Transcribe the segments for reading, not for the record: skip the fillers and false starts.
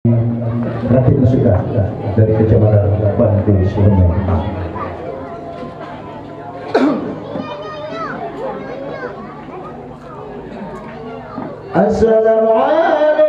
Rapai Musika dari Kecamatan Bantu Surabaya. Assalamualaikum.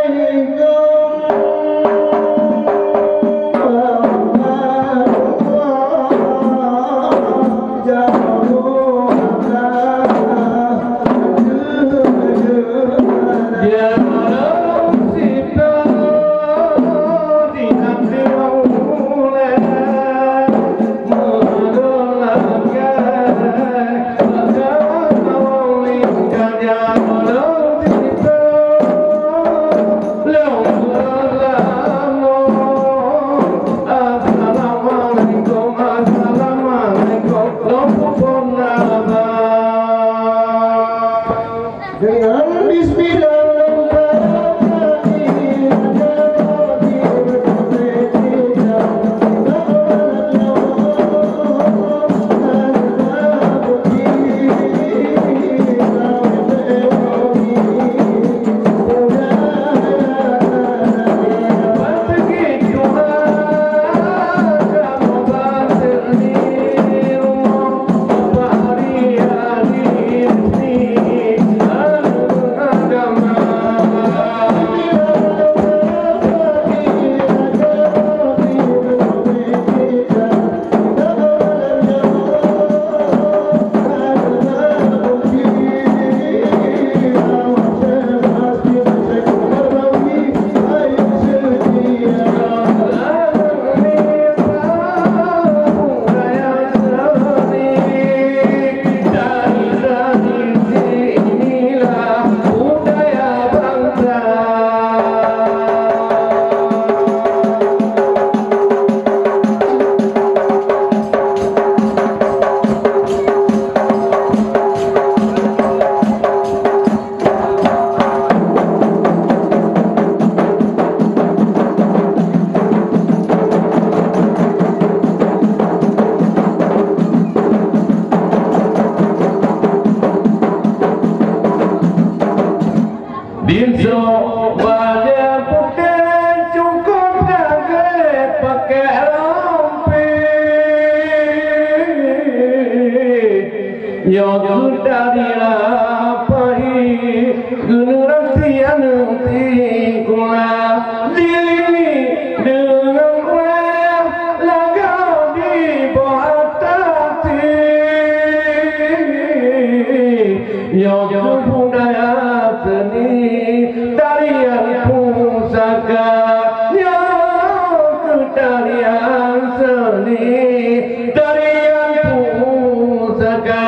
Pusaka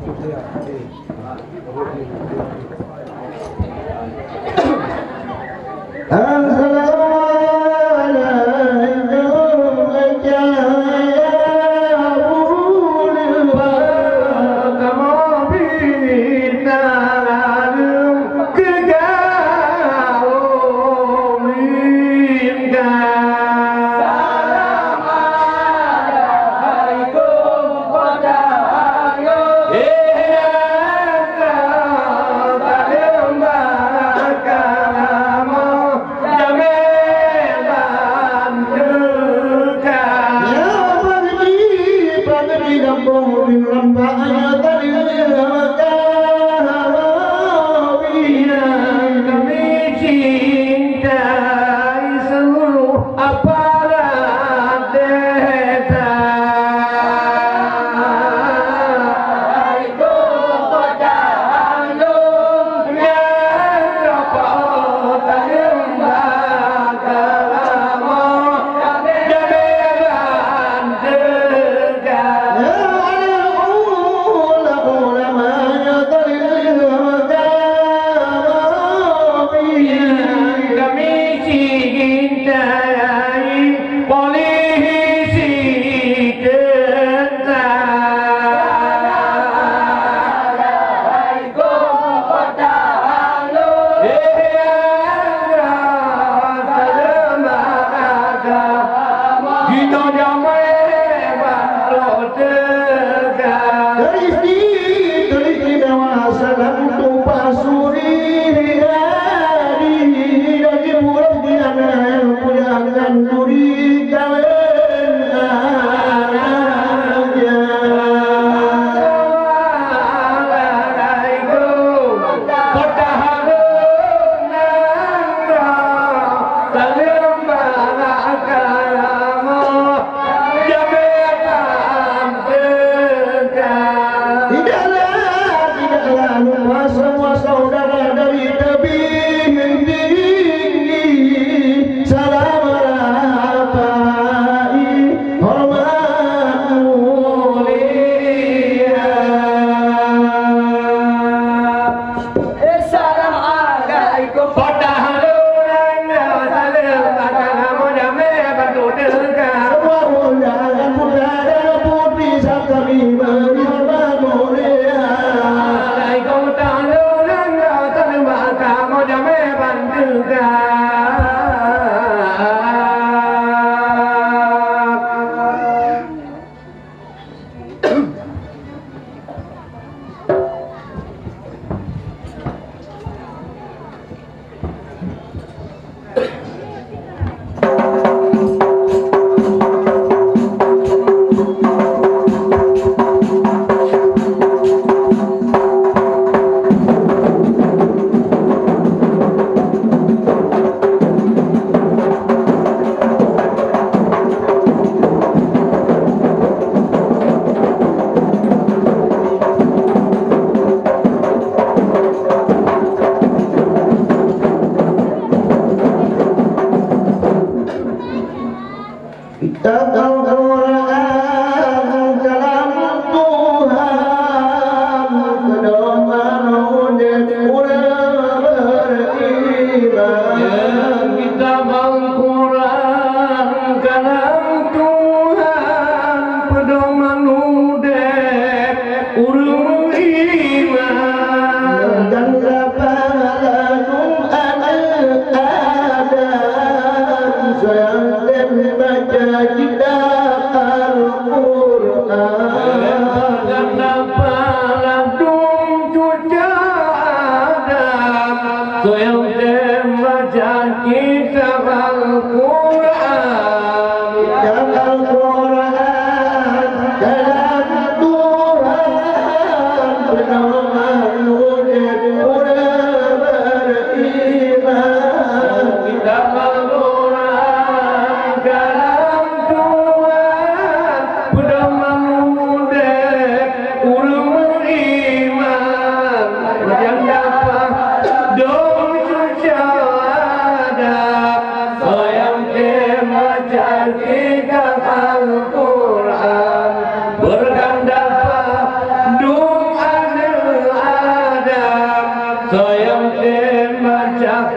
Soya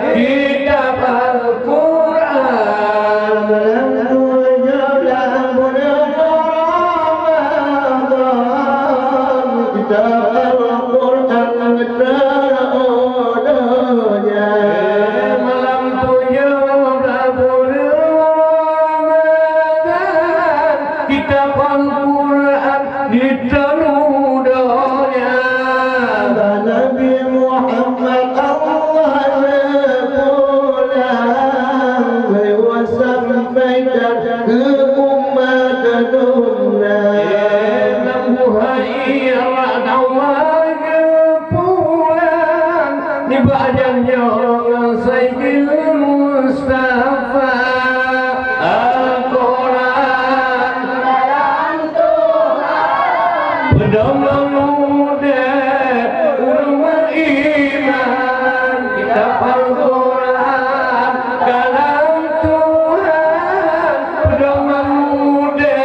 kitab Al-Quran melalui bulan Ramadan kitab Al-Quran teradanya malam 17 bulan Ramadan kitab Al-Quran diterudanya Nabi Muhammad Allah pulang sampaikan ke umat dunia lampu hairat awal pulang di badannya Sayyidil Mustafa Al-Quran dalam Tuhan pedoman muda ulama iman kitab Al-Quran kalam Tuhan pedoman muda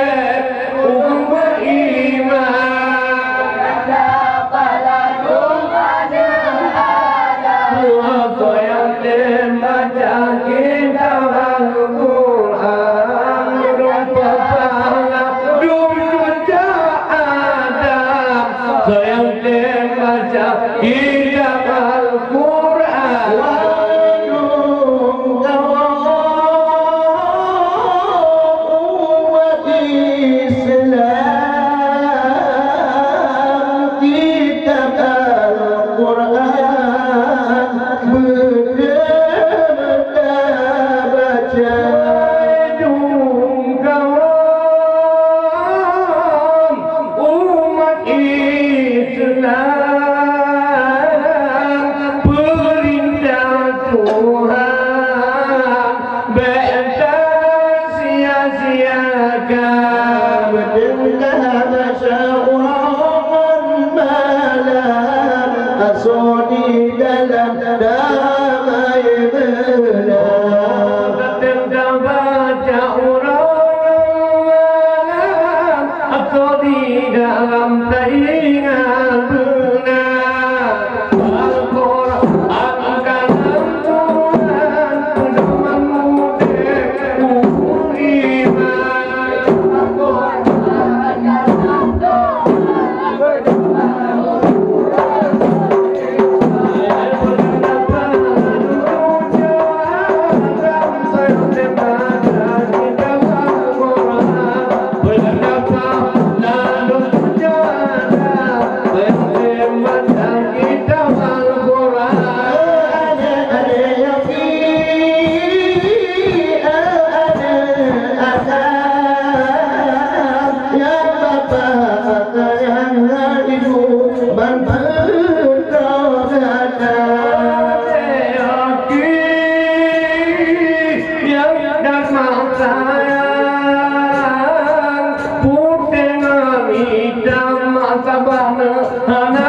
ulama iman dapalah pada ada waktu yang membaca kitab Al-Quran berupa pahala dunia Adam sayang membaca kitab Al-Quran umat Islam kitab Al-Quran benar-benar baca umat Islam perintah Tuhan bentang sia-siakan mendengar syauran malam asoni dalam damai benar tentang baca urang atau di dalam taingan benar Al-Quran kalam Tuhan pedoman muda iman Al-Quran kalam Tuhan pedoman Hana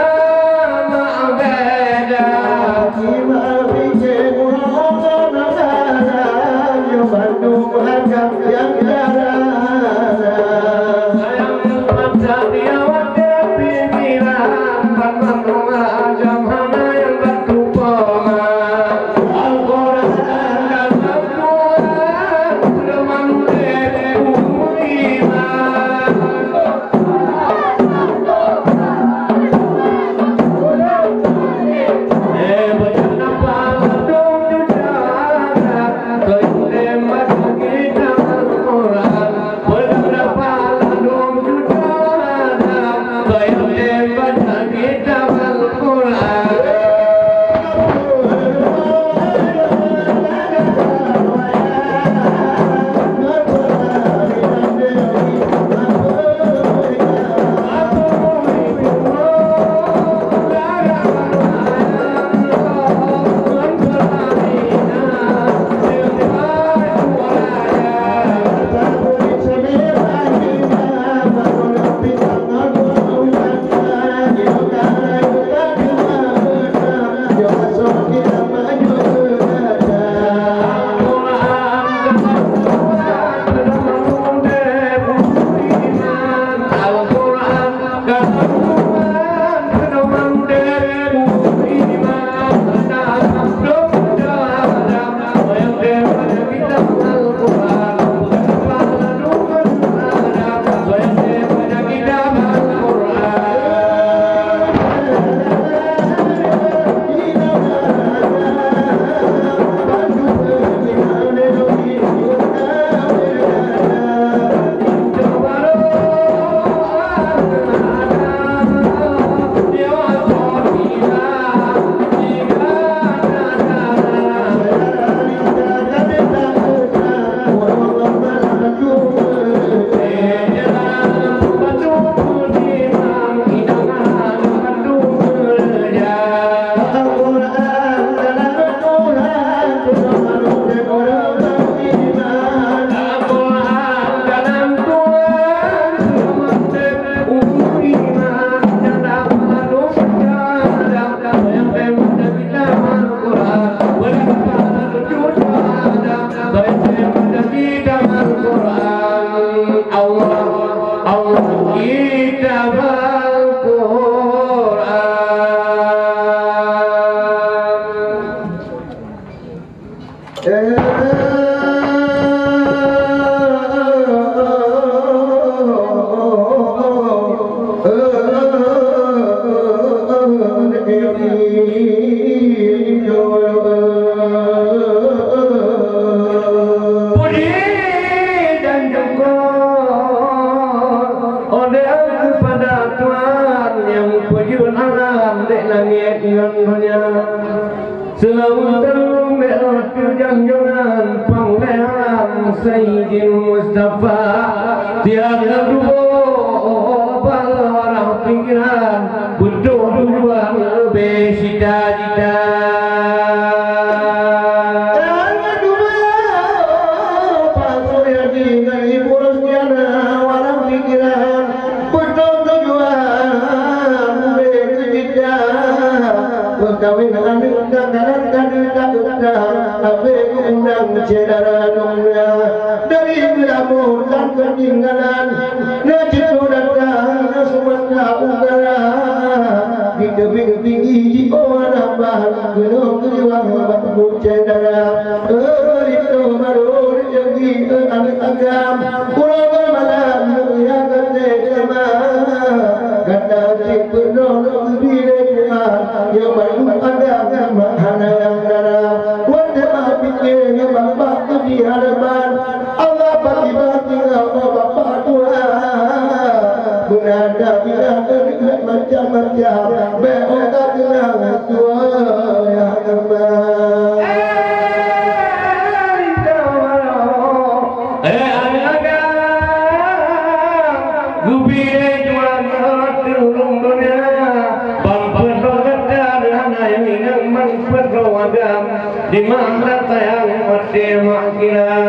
Puji dan syukur oleh kepada Tuhan yang pujun alam di langit dan dunia. Selalu terlumber jangan pangeran Sayyidil Mustafa. Tiada dua orang pikiran butuh tujuan lebih cita-cita. Kawin anu kakalan kadu kakutang abe undang cedara nungnya dari gelamu dan ketinggalan najib datang semua udara di tebing tinggi di bawah bahan gunung keliwang batu cedara itu baru jadi anak agam pulau malam yang kedema kata si penuh bila yang baru ada mahana yang darah wajah pikirnya bapak tu di hadapan Allah bagi-bagi bapak Tuhan berada bila terlihat macam-macam beoka tenang tua yang aman di mana tayang masih makina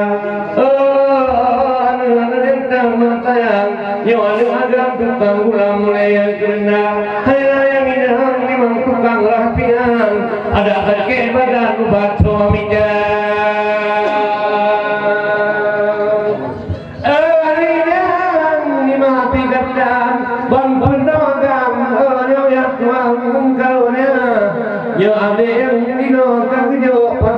anak-anak tentang matayang yang agam tukang gula mulai yang kena hai yang indah memang tukang rapian ada kakek badan ubat suaminya yang dimati dan bangun dogam yang tuang kaunya yang ada yang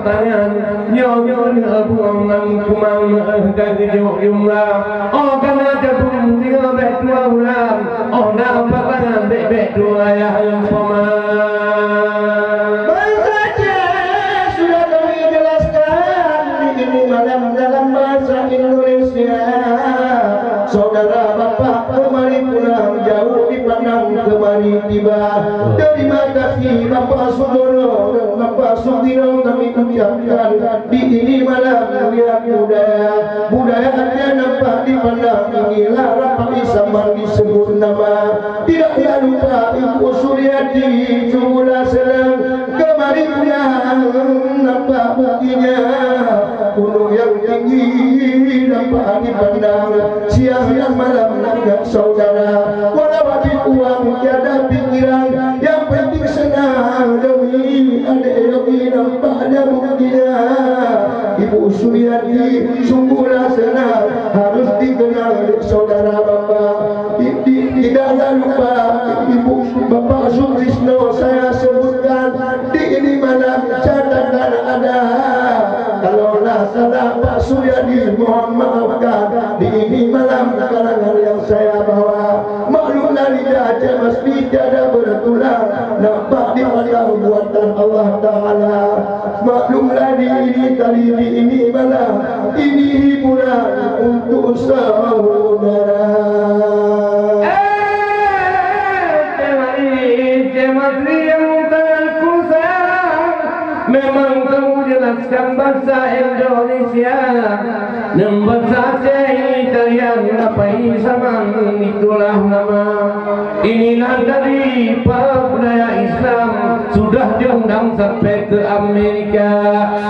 pertanyaan nyonya buang kumang kagijo jumlah oh kana jabung tiga betua ulang oh na pertanyaan bebek dua yang paman saja sudah kami jelaskan ini malam dalam bahasa Indonesia saudara bapak kemari pulang jauh dipandang kemari tiba terima kasih Bapak Sudono dan Bapak Sudino kami ucapkan di ini malam lihat budaya ada nampak dipandang inilah Rapai Samar disebut nama tidak lupa Ibu Suryati Jumlah senang kemari pulang nampak buktinya gunung yang tinggi nampak dipandang siang dan malam nangga saudara walau habis uang tiada pikiran yang penting senang demi adik lagi nampak ada buktinya Ibu Suryati sungguhlah senang harus dikenal saudara bapak tidaklah lupa Ibu Bapak Sutrisno saya sebutkan di ini malam catatan ada kalaulah salah Pak Suryadi mohon maafkan di ini malam karangan yang saya bawa maklumlah lidah Masri tiada bertulang nampak di padang buatan Allah Ta'ala maklumlah di ini kali di ini malam ini hiburan untuk saudara Masri yang tanganku sayang memang kamu jelaskan bahasa Indonesia dan bahasa Aceh Italian Rapai Saman itulah nama inilah dari budaya Islam sudah diundang sampai ke Amerika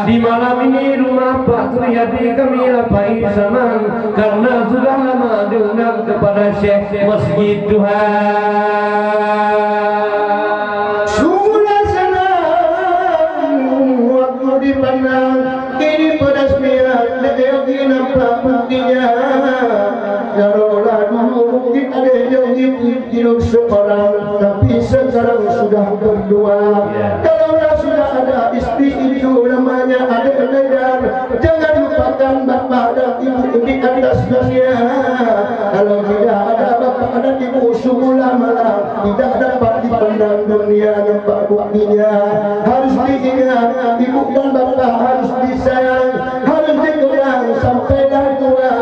di malam ini rumah Pak Suryadi kami Rapai Saman karena sudah lama diundang kepada Syekh Masjid Tuhan ini pedas miat lagi nampak buktinya kalaulah dulu mungkin ada yang hidup seorang tapi sekarang sudah berdua kalaulah sudah ada istri itu namanya ada nedar jangan lupakan bapak dan ibu di atas dunia kalau tidak ada bapak bapak dan ibu semula malam tidak dapat dipandang dunia nampak buktinya. Harus diingat ibu dan bapak harus disayang, harus dikenang sampailah tua.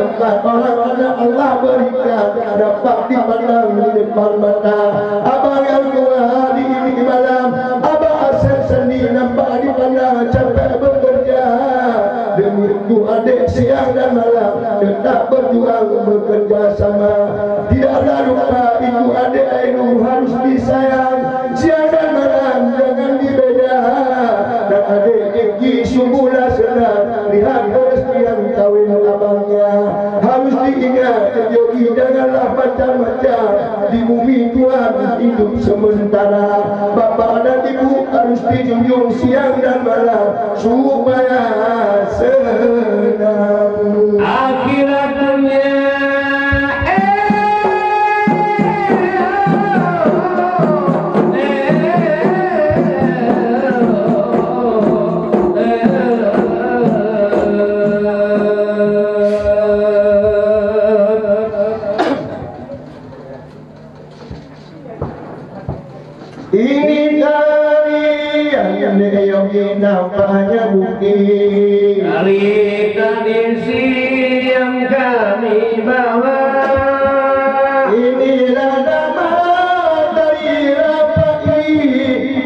Tempat orang-orang Allah berikan dapat dipandang di depan mata. Abang yang tua di ini malam, abang asal sendiri nampak dipandang capek bekerja. Demi itu adik siang dan malam tetap berjuang bekerja sama. Tidaklah lupa itu adik Ainu harus disayang. Siang dan malam jangan dibeda. Dan adik Eki sungguhlah senang lihat rezeki yang kawin abangnya. Harus diingat Yogi janganlah macam-macam. Di bumi Tuhan hidup sementara. Bapak dan ibu harus dijunjung siang dan malam supaya senang akhirat dunia. Ini tarian Yogi nampaknya bukti dari tradisi yang kami bawa. Inilah nama dari Rapai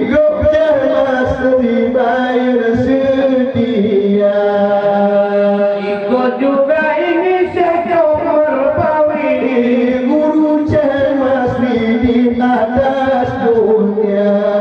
Geleng Ceh Masri bayar setia. Ikut juga ini sekolah Rapai Guru Ceh Masri di atas dunia.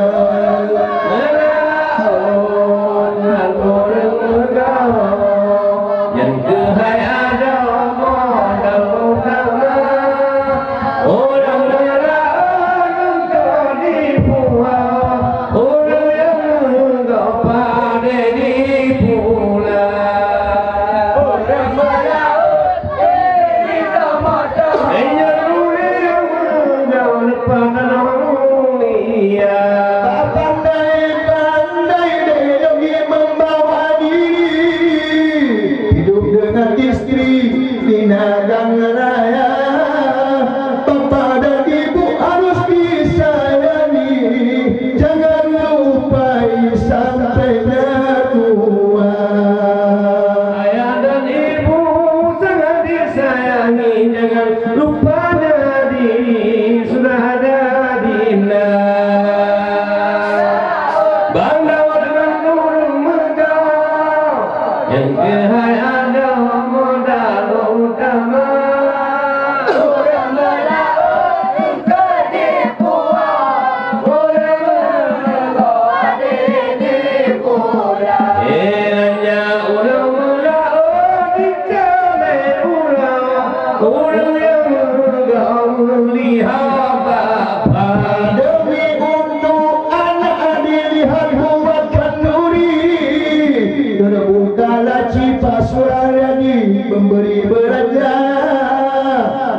Memberi beraja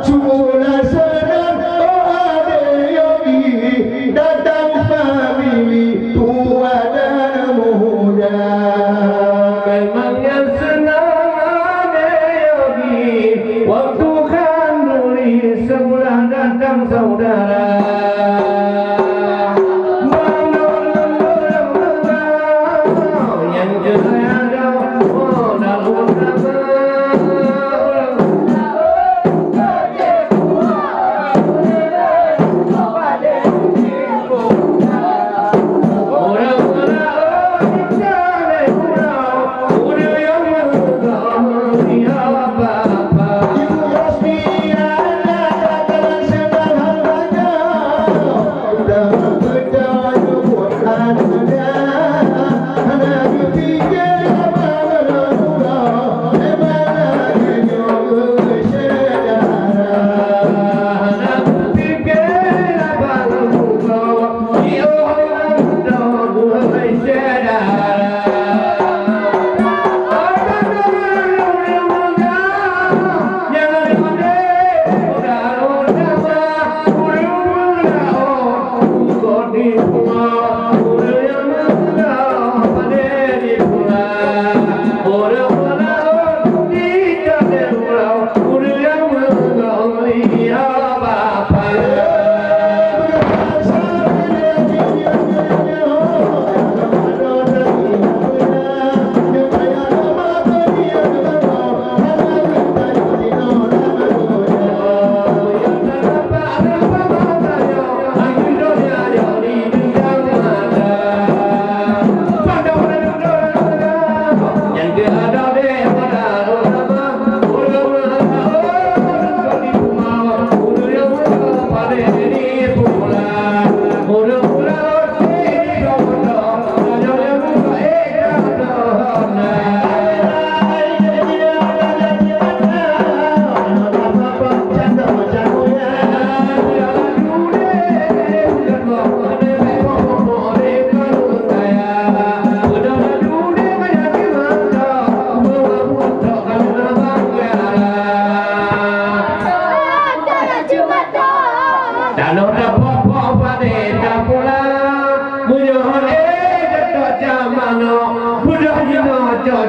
sungguhlah senang. Oh adik Yogi datang famili tua dan muda. Memangnya senang adik Yogi waktu kanduri sebulan datang saudara.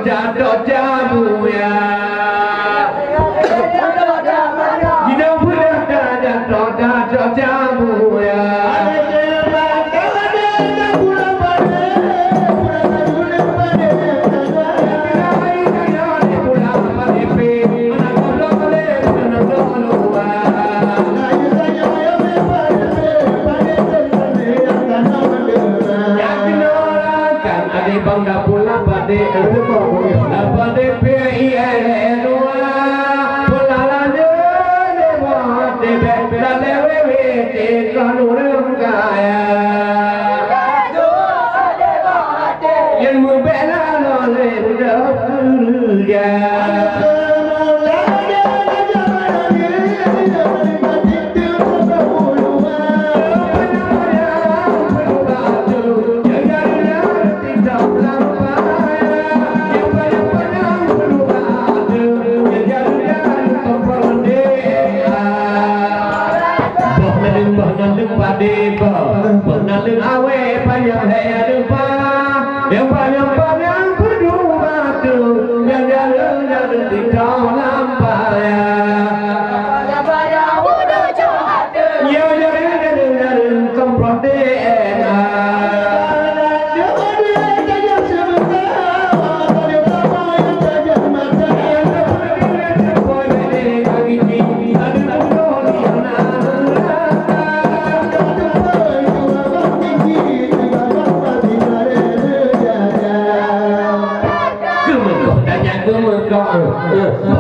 jatuh jamu ya. Jika budak jatuh jamu ya.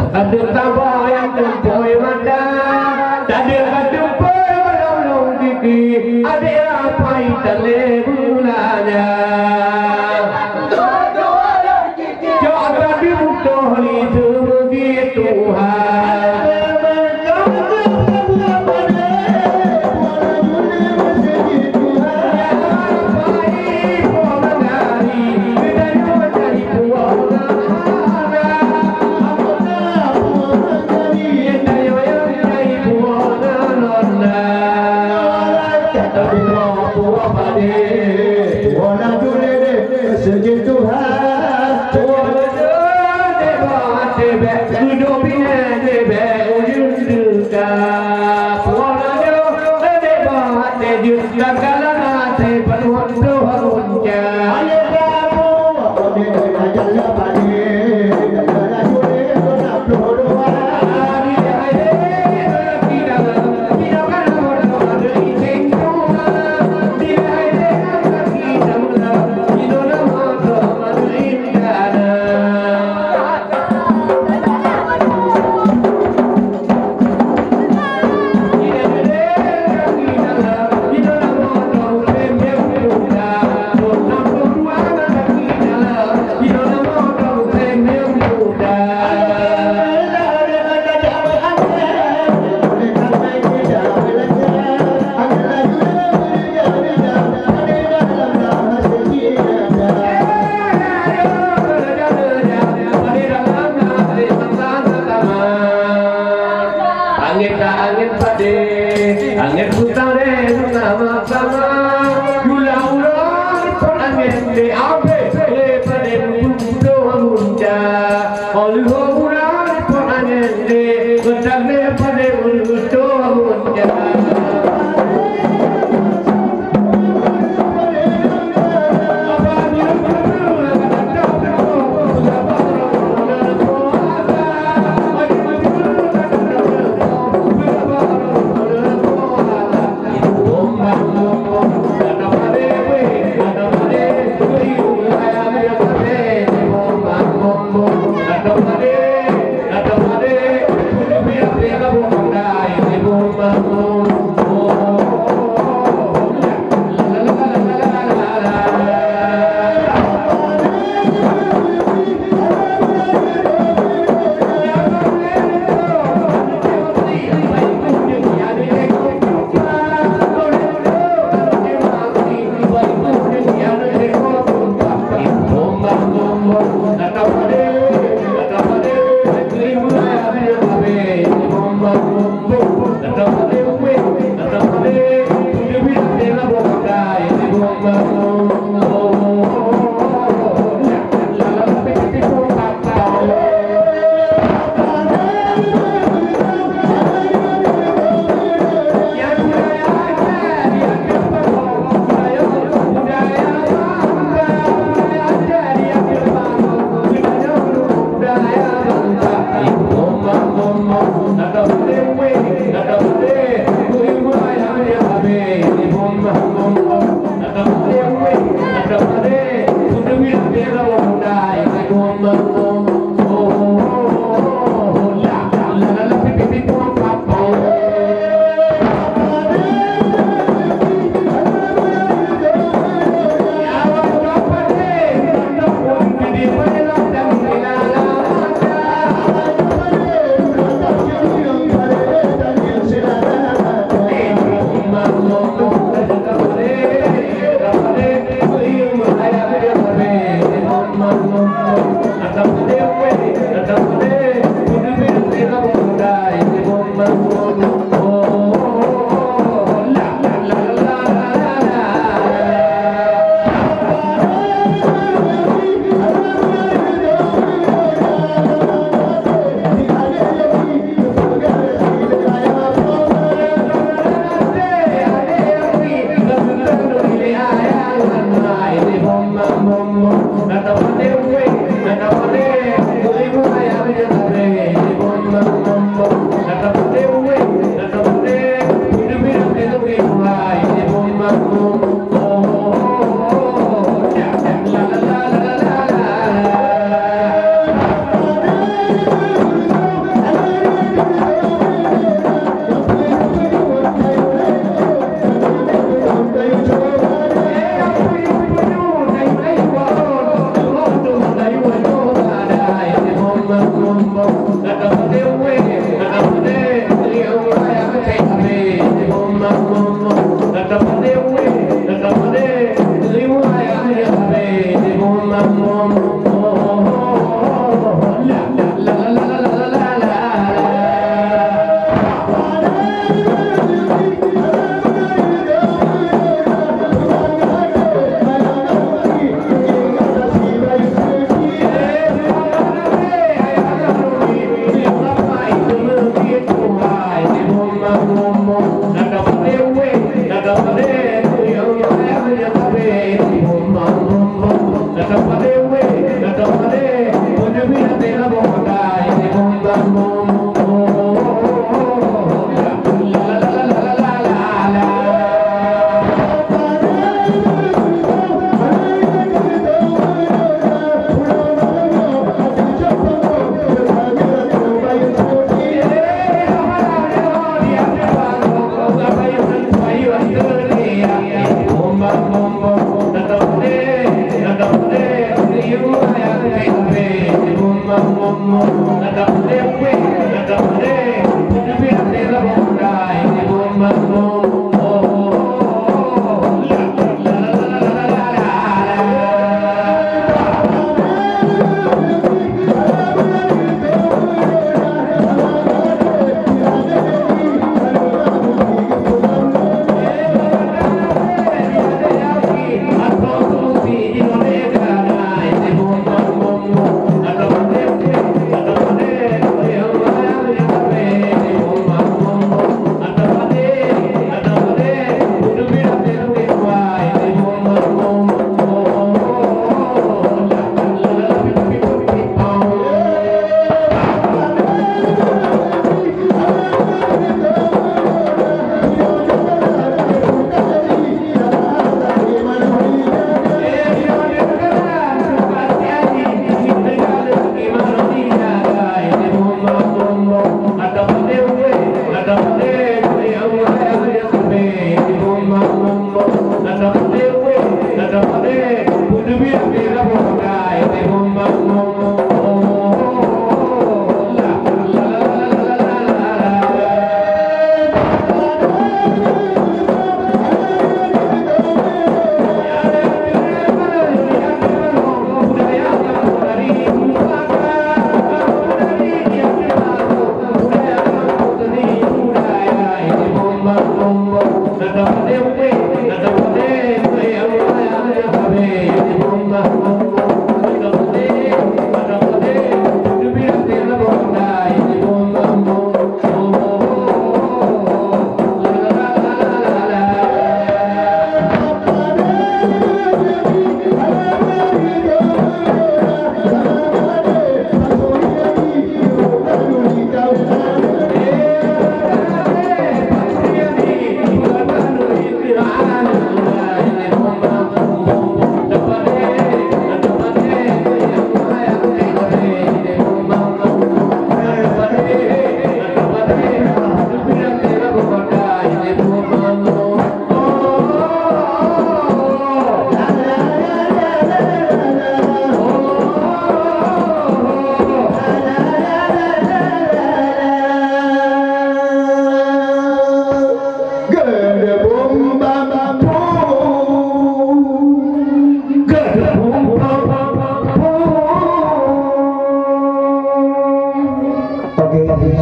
Ada tabah yang tempoi mata, tak ada tempoi menolong gigi, ada rapai tali bulanya. Jauh tadi butuh itu begitu Tuhan.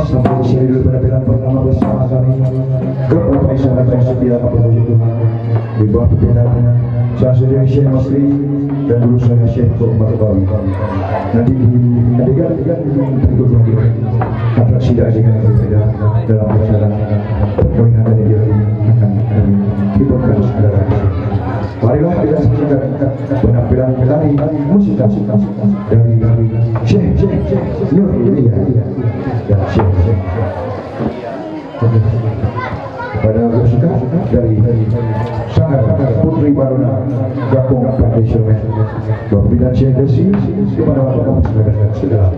Sampai di sini dulu penampilan pertama bersama kami. Berapa isyarat yang setia kepada Tuhan di bawah pimpinan Geleng Ceh Masri dan guru saya Syekh Terima. Nanti adegan berikutnya atraksi adegan yang berbeda dalam acara permainan dan ideologi akan dibawakan saudara. Marilah kita saksikan penampilan tari musik dari Syekh Nur dan Syekh pada musika dari Salah Putri Baruna Gakung Foundation Binaan Syekh Desi kepada bapak sudah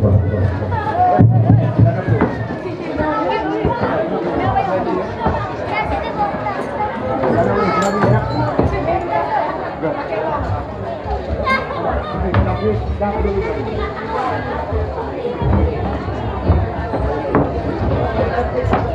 Terima kasih.